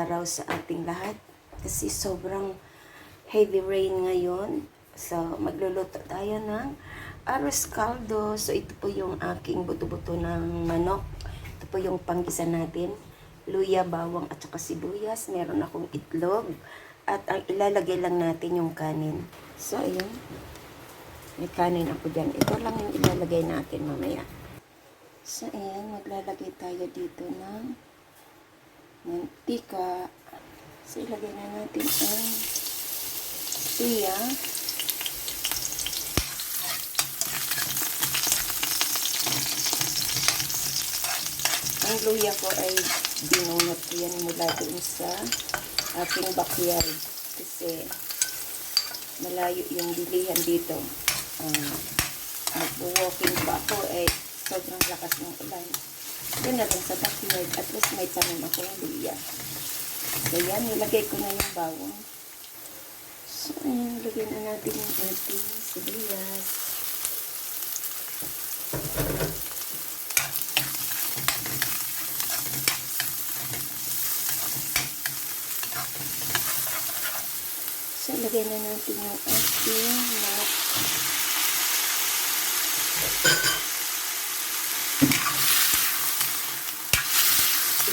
araw sa ating lahat. Kasi sobrang heavy rain ngayon. So, magluluto tayo ng arroz caldo. So, ito po yung aking buto-buto ng manok. Ito po yung panggisa natin. Luya, bawang, at saka sibuyas. Meron akong itlog. At ang ilalagay lang natin yung kanin. So, ayun. May kanin ako dyan. Ito lang yung ilalagay natin mamaya. So, ayan. Maglalagay tayo dito ng mantika. So, ilagay na natin ang luya. Ang luya ko ay binunot ko yan mula doon sa ating backyard. Kasi malayo yung bilihan dito. Mag-walking pa ako ay sobrang lakas ng ulan. Doon na lang sa backyard. At least may tanim akong luya. So, yan. Nilagay ko na yung bawang. So, ayan. Lagyan na natin yung ating sibuyas. So, lagyan na natin yung ating manok.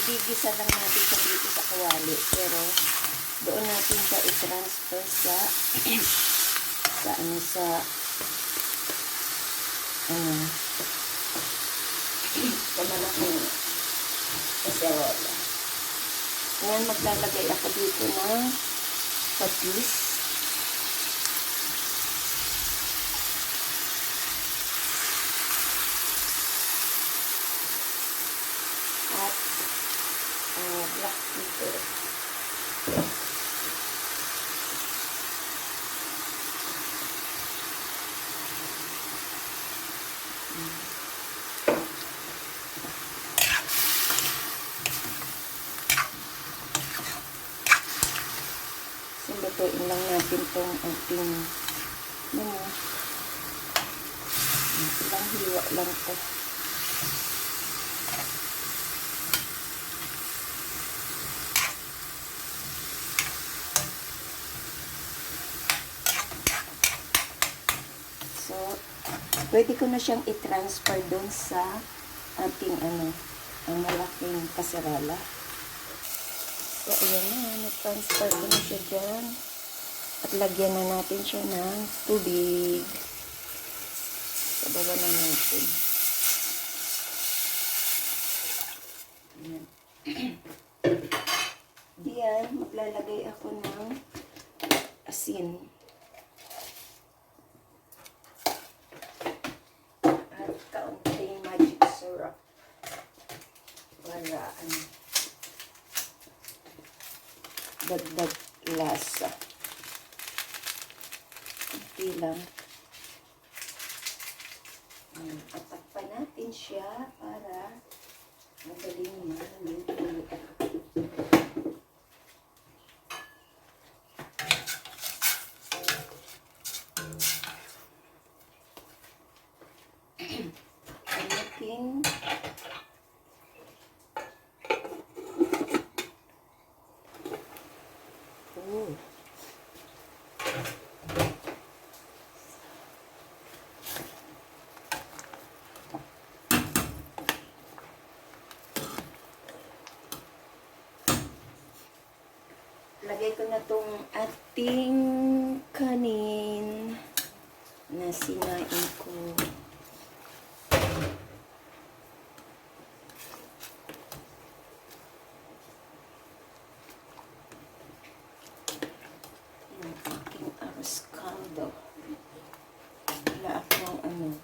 Igigisa lang natin sa dito sa kawali, pero doon natin siya i-transfer sa malaking kaserola. Ngayon maglalagay ako dito ng patis. At black pepper. So, lutuin lang natin itong ating ilang hiwa lang ito. So, pwede ko na siyang i-transfer doon sa ating ang malaking kaserola. So, ayan na. Na-transfer ko na siya dyan. At lagyan na natin siya ng tubig. So, baba na natin. Ayan. Diyan, maglalagay ako ng asin. At kaunting magic syrup. Para dagdag lasa. Kunti lang. Tatakpan natin siya para madaling maluto. Lagay ko na tong ating kanin na sinain ko. Yung aking arroz caldo. Wala akong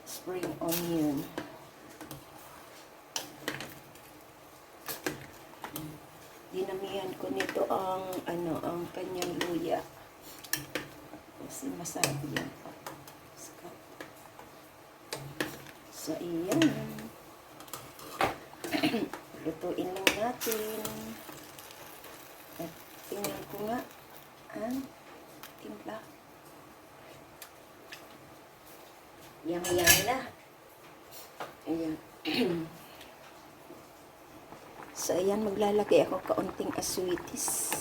spring onion. Dinamihan ko nito ang kanyang luya. Kasi masabi yan. So, iyan. Lutuin lang natin. At tingnan ko nga ang timpla. Yummy na. Ayan. So, ayan, maglalagay ako kaunting aswitis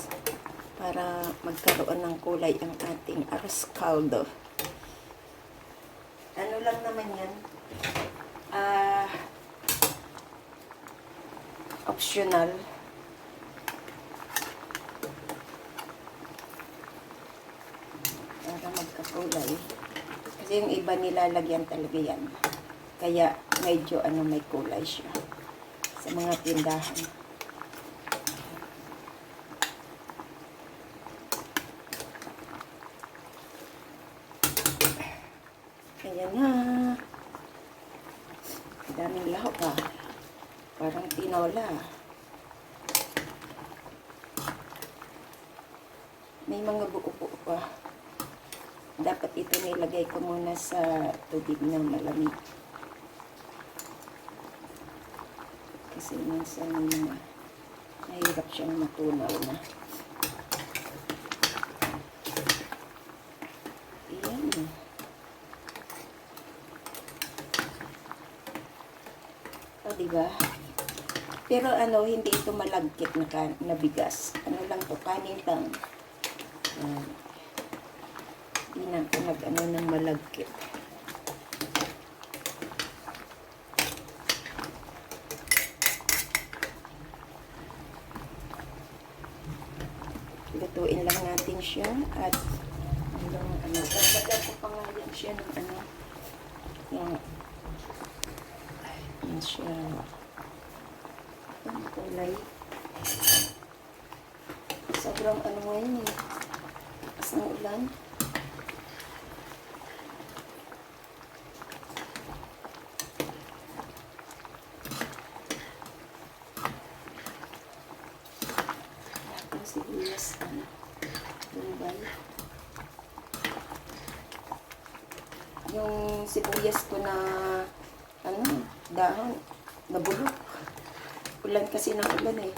para magkaroon ng kulay ang ating arroz caldo. Ano lang naman yan? Optional. Para magkakulay. Kasi yung iba nilalagyan talaga yan. Kaya medyo may kulay siya sa mga tindahan. Ayan na. Daming lahok parang tinola. May mga buo-buo pa. Dapat ito nilagay ko muna sa tubig na malamig. Kasi minsan nahirap siyang matunaw na. Ayan. O, diba? Pero hindi ito malagkit na bigas. Ano lang to, kanin lang. Hindi na ako ng malagkit. Lutuin lang natin siya at dagdagan ko pa nga yan siya ng yan siya ang kulay. Sobrang ngayon lakas ng ulan. Sibuyas lumbay. Yung sibuyas ko na dahon nabulok. Ulan kasi ng ulan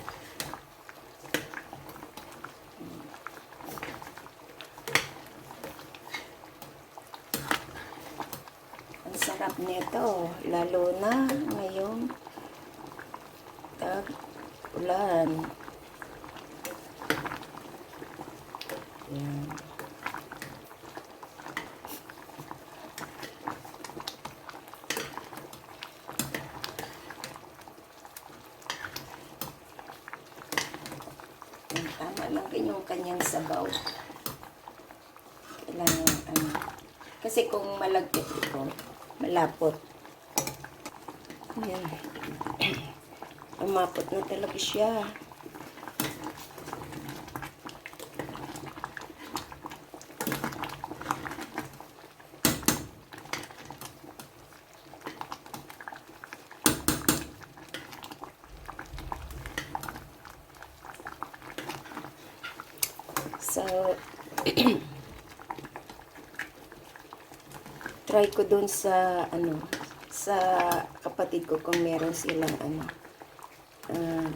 Ang sarap nito, lalo na ngayong ulan. Yan. Tama lang yung kanyang sabaw. Kailangan kasi kung malagkit ito, malapot. Yan. Umapot na talaga siya. So, try ko dun sa sa kapatid ko kung meron silang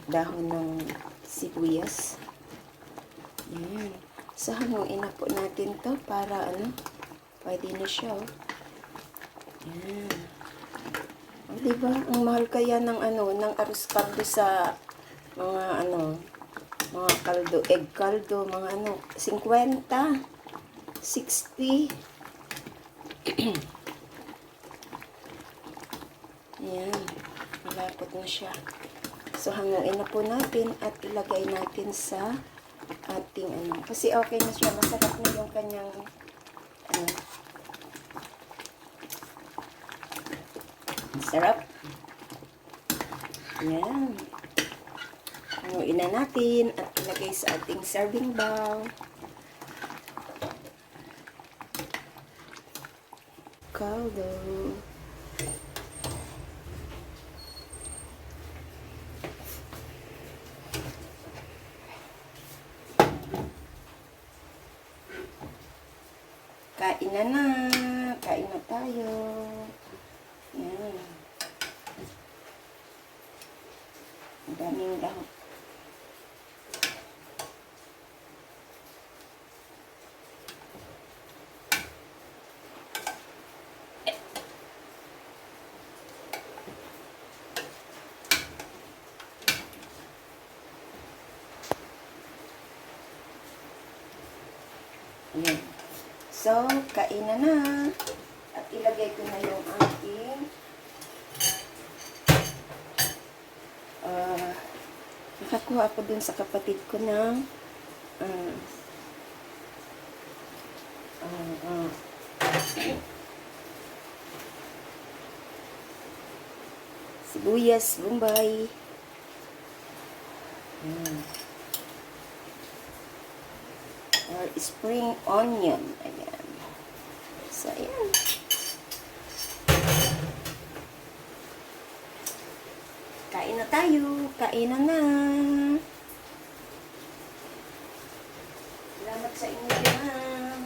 dahon ng sibuyas. Yan. So, hanuin na po natin to para pwede na siya. Yan. O, diba? Ang mahal kaya ng ng arroz caldo sa mga mga kaldo, egg kaldo, mga 50, 60. Ayan, malapot na siya. So, hanguin na po natin at ilagay natin sa ating kasi okay na siya, masarap na yung kanyang sarap. Ayan. Hanguin na natin at ilagay sa ating serving bowl. Caldo. Kain na. Kain na tayo. Yan. Ang daming lahok. Ayan. So, kainan na. At ilagay ko na yung aking nakakuha ako dun sa kapatid ko ng sibuyas, bombay. Or spring onion. Ayan. So, ayan. Kain na tayo. Kainan na. Salamat sa inyo dyan.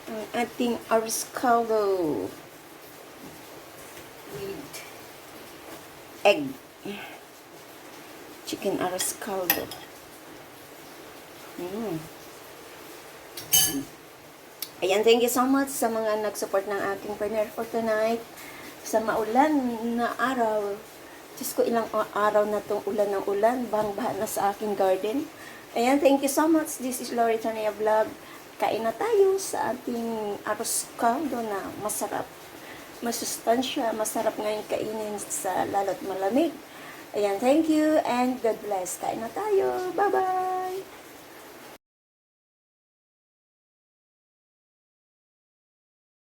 Ang ating arroz caldo with egg. Chicken arroz caldo. Ayan, thank you so much sa mga nag-support ng aking premiere for tonight. Sa maulan na araw. Diyos ko, ilang araw na tong ulan ng ulan. Bang-baha na sa aking garden. Ayan, thank you so much. This is Lori Tania Vlog. Kain na tayo sa ating arroz caldo na masarap. Masustansya, masarap ngayon kainin sa lalo't malamig. Ayan, thank you and God bless. Kain na tayo. Bye-bye!